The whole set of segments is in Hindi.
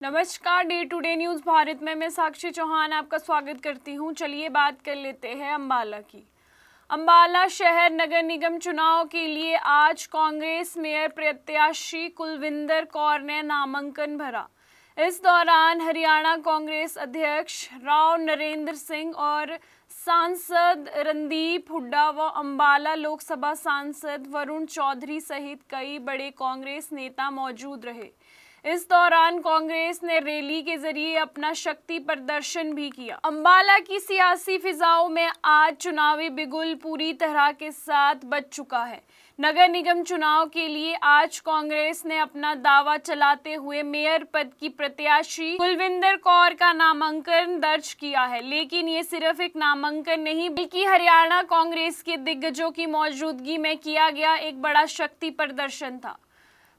नमस्कार। Day to day news Bharat में मैं साक्षी चौहान आपका स्वागत करती हूं। चलिए बात कर लेते हैं अम्बाला की। अम्बाला शहर नगर निगम चुनाव के लिए आज कांग्रेस मेयर प्रत्याशी कुलविंदर कौर ने नामांकन भरा। इस दौरान हरियाणा कांग्रेस अध्यक्ष राव नरेंद्र सिंह और सांसद रणदीप हुड्डा व अम्बाला लोकसभा सांसद वरुण चौधरी सहित कई बड़े कांग्रेस नेता मौजूद रहे। इस दौरान कांग्रेस ने रैली के जरिए अपना शक्ति प्रदर्शन भी किया। अम्बाला की सियासी फिजाओं में आज चुनावी बिगुल पूरी तरह के साथ बज चुका है। नगर निगम चुनाव के लिए आज कांग्रेस ने अपना दावा चलाते हुए मेयर पद की प्रत्याशी कुलविंदर कौर का नामांकन दर्ज किया है। लेकिन ये सिर्फ एक नामांकन नहीं बल्कि हरियाणा कांग्रेस के दिग्गजों की मौजूदगी में किया गया एक बड़ा शक्ति प्रदर्शन था।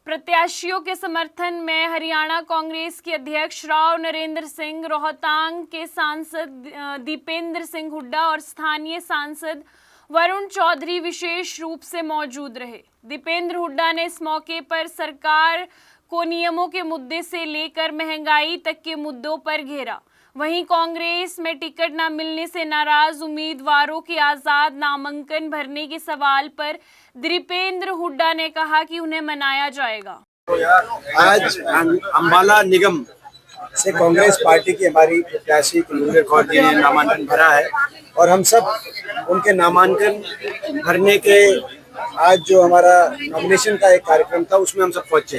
प्रत्याशियों के समर्थन में हरियाणा कांग्रेस के अध्यक्ष राव नरेंद्र सिंह, रोहतांग के सांसद दीपेंद्र सिंह हुड्डा और स्थानीय सांसद वरुण चौधरी विशेष रूप से मौजूद रहे। दीपेंद्र हुड्डा ने इस मौके पर सरकार को नियमों के मुद्दे से लेकर महंगाई तक के मुद्दों पर घेरा। वहीं कांग्रेस में टिकट न मिलने से नाराज उम्मीदवारों के आजाद नामांकन भरने के सवाल पर दीपेंद्र हुड्डा ने कहा कि उन्हें मनाया जाएगा। आज अम्बाला निगम से कांग्रेस पार्टी की हमारी प्रत्याशी कुलविंदर कौर जी ने नामांकन भरा है और हम सब उनके नामांकन भरने के आज जो हमारा नॉमिनेशन का एक कार्यक्रम था उसमें हम सब पहुंचे।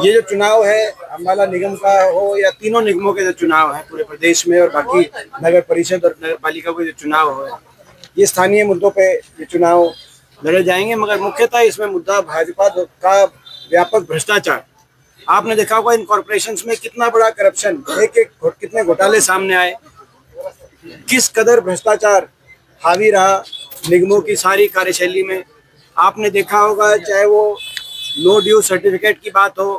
ये जो चुनाव है अम्बाला निगम का हो या तीनों निगमों के जो चुनाव है पूरे प्रदेश में और बाकी नगर परिषद और नगर पालिका के जो चुनाव हो, ये स्थानीय मुद्दों पे ये चुनाव लड़े जाएंगे। मगर मुख्यतः इसमें मुद्दा भाजपा का व्यापक भ्रष्टाचार। आपने देखा होगा इन कॉरपोरेशंस में कितना बड़ा करप्शन, कितने घोटाले सामने आए, किस कदर भ्रष्टाचार हावी रहा निगमों की सारी कार्यशैली में। आपने देखा होगा चाहे वो नो ड्यू सर्टिफिकेट की बात हो,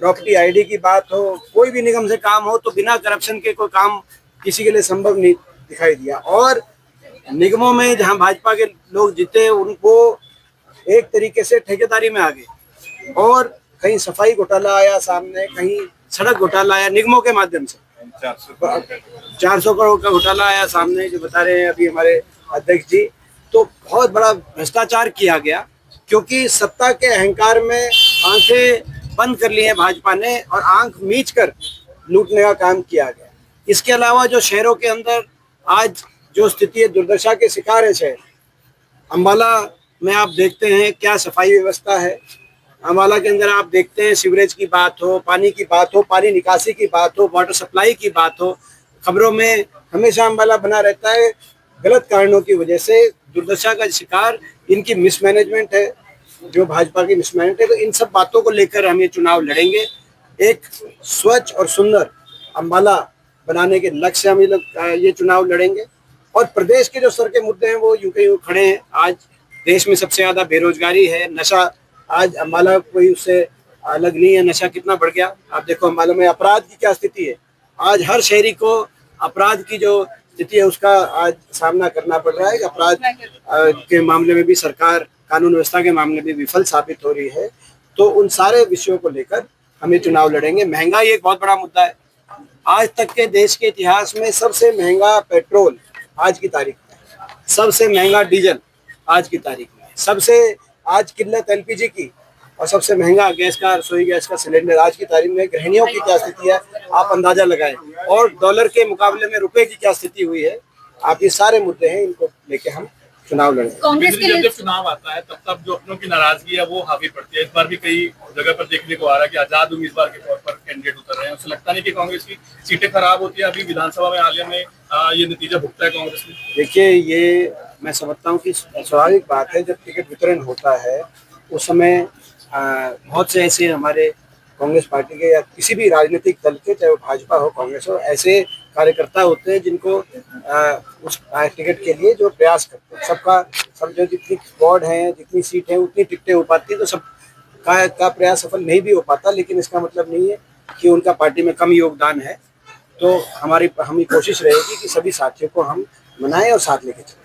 प्रॉपर्टी आईडी की बात हो, कोई भी निगम से काम हो तो बिना करप्शन के कोई काम किसी के लिए संभव नहीं दिखाई दिया। और निगमों में जहां भाजपा के लोग जीते उनको एक तरीके से ठेकेदारी में आ गए और कहीं सफाई घोटाला आया सामने, कहीं सड़क घोटाला आया निगमों के माध्यम से, 400 करोड़ का घोटाला आया सामने जो बता रहे हैं अभी हमारे अध्यक्ष जी। तो बहुत बड़ा भ्रष्टाचार किया गया क्योंकि सत्ता के अहंकार में आंखें बंद कर ली हैं भाजपा ने और आंख मीच कर लूटने का काम किया गया। इसके अलावा जो शहरों के अंदर आज जो स्थिति है, दुर्दशा के शिकार है शहर। अम्बाला में आप देखते हैं क्या सफाई व्यवस्था है। अम्बाला के अंदर आप देखते हैं सीवरेज की बात हो, पानी की बात हो, पानी निकासी की बात हो, वाटर सप्लाई की बात हो, खबरों में हमेशा अम्बाला बना रहता है गलत कारणों की वजह से। दुर्दशा का शिकार इनकी मिसमैनेजमेंट है, जो भाजपा की मिसमैनेजमेंट है। तो इन सब बातों को लेकर हम ये चुनाव लड़ेंगे। एक स्वच्छ और सुंदर अम्बाला बनाने के लक्ष्य से हम ये चुनाव लड़ेंगे। और प्रदेश के जो सर के मुद्दे हैं वो यूं के यूं खड़े हैं। आज देश में सबसे ज्यादा बेरोजगारी है, नशा, आज अम्बाला कोई उससे अलग नहीं है। नशा कितना बढ़ गया आप देखो। अम्बाला में अपराध की क्या स्थिति है, आज हर शहरी को अपराध की जो स्थिति है उसका आज सामना करना पड़ रहा है। अपराध के मामले में भी सरकार कानून व्यवस्था के मामले में विफल साबित हो रही है। तो उन सारे विषयों को लेकर हम ये चुनाव लड़ेंगे। महंगाई एक बहुत बड़ा मुद्दा है। आज तक के देश के इतिहास में सबसे महंगा पेट्रोल आज की तारीख में, सबसे महंगा डीजल आज की तारीख में, सबसे आज किल्लत एलपीजी की और सबसे महंगा गैस का, रसोई गैस का सिलेंडर आज की तारीख में। गृहिणियों की क्या स्थिति है आप अंदाजा लगाएं और डॉलर के मुकाबले में रुपए की क्या स्थिति हुई है। आप ये सारे मुद्दे हैं, इनको लेके हम चुनाव लड़ेंगे। कांग्रेस के लिए जब चुनाव आता है तब जो अपनों की नाराजगी है वो हावी पड़ती है। इस बार भी कई जगह पर देखने को आ रहा है कि आजाद उम्मीदवार के तौर पर कैंडिडेट उतर रहे हैं। उससे लगता नहीं कि कांग्रेस की सीटें खराब होती है। अभी विधानसभा में हाल में ये नतीजा भुगता है कांग्रेस ने। देखिए, ये मैं समझता हूँ कि स्वाभाविक बात है। जब टिकट वितरण होता है उस समय बहुत से ऐसे हमारे कांग्रेस पार्टी के या किसी भी राजनीतिक दल के, चाहे वो भाजपा हो कांग्रेस हो, ऐसे कार्यकर्ता होते हैं जिनको उस टिकट के लिए जो प्रयास करते हैं। सब जो जितनी वार्ड हैं, जितनी सीट हैं, उतनी टिकटें हो पाती है। तो सब का प्रयास सफल नहीं भी हो पाता, लेकिन इसका मतलब नहीं है कि उनका पार्टी में कम योगदान है। तो हमारी कोशिश रहेगी कि सभी साथियों को हम मनाएं और साथ लेके चलें।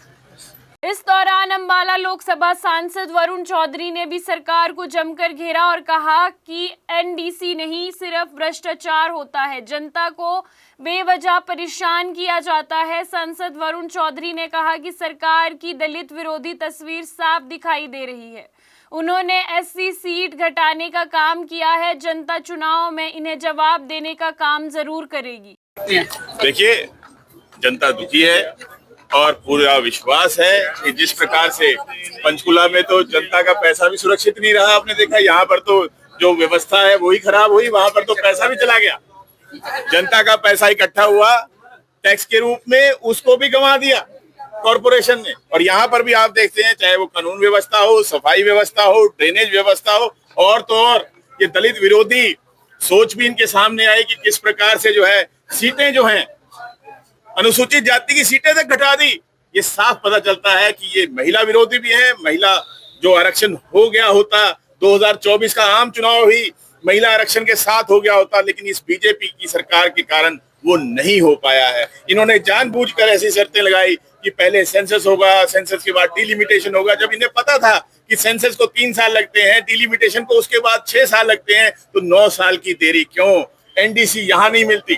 इस दौरान अंबाला लोकसभा सांसद वरुण चौधरी ने भी सरकार को जमकर घेरा और कहा कि एनडीसी नहीं, सिर्फ भ्रष्टाचार होता है, जनता को बेवजह परेशान किया जाता है। सांसद वरुण चौधरी ने कहा कि सरकार की दलित विरोधी तस्वीर साफ दिखाई दे रही है। उन्होंने एससी सीट घटाने का काम किया है, जनता चुनाव में इन्हें जवाब देने का काम जरूर करेगी। देखिए, जनता दुखी है और पूरा विश्वास है कि जिस प्रकार से पंचकुला में तो जनता का पैसा भी सुरक्षित नहीं रहा, आपने देखा, यहाँ पर तो जो व्यवस्था है वही खराब हुई, वहां पर तो पैसा भी चला गया, जनता का पैसा इकट्ठा हुआ टैक्स के रूप में, उसको भी गंवा दिया कॉरपोरेशन ने। और यहाँ पर भी आप देखते हैं, चाहे वो कानून व्यवस्था हो, सफाई व्यवस्था हो, ड्रेनेज व्यवस्था हो, और तो और ये दलित विरोधी सोच भी इनके सामने आई कि किस प्रकार से जो है सीटें जो हैं अनुसूचित जाति की सीटें तक घटा दी। ये साफ पता चलता है कि ये महिला विरोधी भी है। महिला जो आरक्षण हो गया होता 2024 का आम चुनाव ही महिला आरक्षण के साथ हो गया होता, लेकिन इस बीजेपी की सरकार के कारण वो नहीं हो पाया है। इन्होंने जानबूझकर ऐसी शर्तें लगाई कि पहले सेंसस होगा, सेंसस के बाद डिलिमिटेशन होगा, जब इन्हें पता था कि सेंसस को 3 साल लगते हैं, डिलिमिटेशन को उसके बाद 6 साल लगते हैं, तो 9 साल की देरी क्यों? एनडीसी यहाँ नहीं मिलती।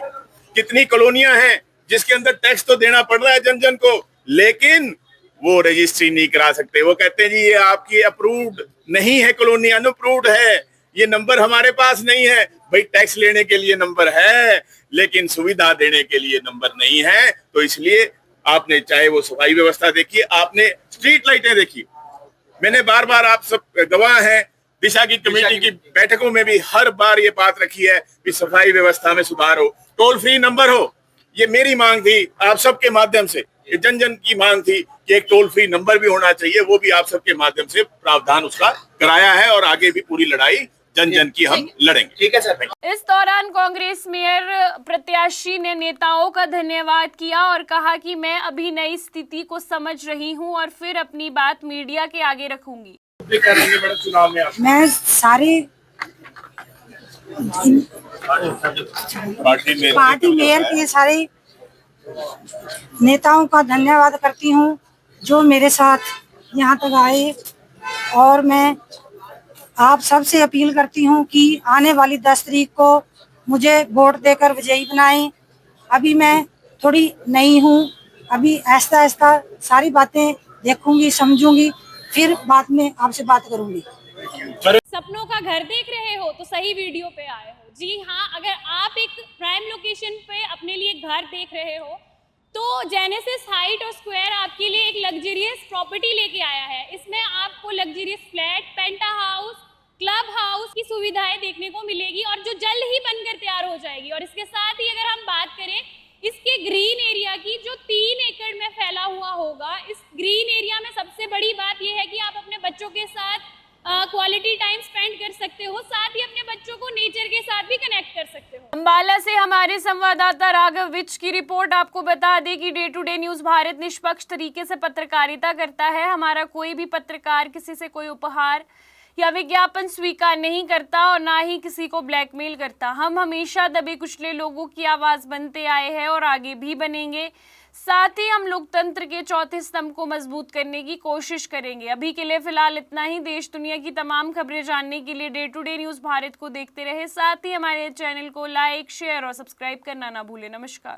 कितनी कॉलोनियां हैं जिसके अंदर टैक्स तो देना पड़ रहा है जन जन को, लेकिन वो रजिस्ट्री नहीं करा सकते। वो कहते हैं जी ये आपकी अप्रूव्ड नहीं है कॉलोनी, अनअप्रूव्ड है, ये नंबर हमारे पास नहीं है। भाई टैक्स लेने के लिए नंबर है, लेकिन सुविधा देने के लिए नंबर नहीं है। तो इसलिए आपने चाहे वो सफाई व्यवस्था देखी, आपने स्ट्रीट लाइटें देखी, मैंने बार बार, आप सब गवाह हैं, दिशा की कमेटी की बैठकों में भी हर बार ये बात रखी है कि सफाई व्यवस्था में सुधार हो, टोल फ्री नंबर हो। ये मेरी मांग थी, आप सबके माध्यम से, ये जन जन की मांग थी कि एक टोल फ्री नंबर भी होना चाहिए, वो भी आप सबके माध्यम से प्रावधान उसका कराया है, और आगे भी पूरी लड़ाई जन जन की हम लड़ेंगे। ठीक है सर। इस दौरान कांग्रेस मेयर प्रत्याशी ने नेताओं का धन्यवाद किया और कहा कि मैं अभी नई स्थिति को समझ रही हूं और फिर अपनी बात मीडिया के आगे रखूंगी। चुनाव में मैं सारे पार्टी मेयर के सारे नेताओं का धन्यवाद करती हूं जो मेरे साथ यहां तक आए, और मैं आप सबसे अपील करती हूं कि आने वाली 10 तारीख को मुझे वोट देकर विजयी बनाएं। अभी मैं थोड़ी नई हूं, अभी आहिस्ता आहिस्ता सारी बातें देखूंगी, समझूंगी, फिर बाद में आपसे बात करूंगी। सपनों का घर देख रहे हो तो सही वीडियो पे आए हो। जी हाँ, अगर आप एक प्राइम लोकेशन पे अपने लिए घर देख रहे हो तो जेनेसिस हाइट और स्क्वायर आपके लिए एक लग्जरियस प्रॉपर्टी लेके आया है। इसमें आपको लग्जरियस फ्लैट, पेंटा हाउस, क्लब हाउस की सुविधाएं देखने को मिलेगी और जो जल्द ही बनकर तैयार हो जाएगी। और इसके साथ ही अगर हम बात करें इसके ग्रीन एरिया की, जो 3 एकड़ में फैला हुआ होगा, इस ग्रीन एरिया में सबसे बड़ी बात यह है कि आप अपने बच्चों के साथ क्वालिटी टाइम स्पेंड कर सकते हो, साथ ही अपने बच्चों को नेचर के साथ भी कनेक्ट कर सकते हो। अंबाला से हमारे संवाददाता राघव विच की रिपोर्ट। आपको बता दें कि day to day news Bharat निष्पक्ष तरीके से पत्रकारिता करता है। हमारा कोई भी पत्रकार किसी से कोई उपहार या विज्ञापन स्वीकार नहीं करता और ना ही किसी को ब्लैकमेल करता। हम हमेशा दबे कुचले लोगों की आवाज बनते आए हैं और आगे भी बनेंगे। साथ ही हम लोकतंत्र के चौथे स्तंभ को मजबूत करने की कोशिश करेंगे। अभी के लिए फिलहाल इतना ही। देश दुनिया की तमाम खबरें जानने के लिए day to day news Bharat को देखते रहे। साथ ही हमारे चैनल को लाइक, शेयर और सब्सक्राइब करना ना भूलें। नमस्कार।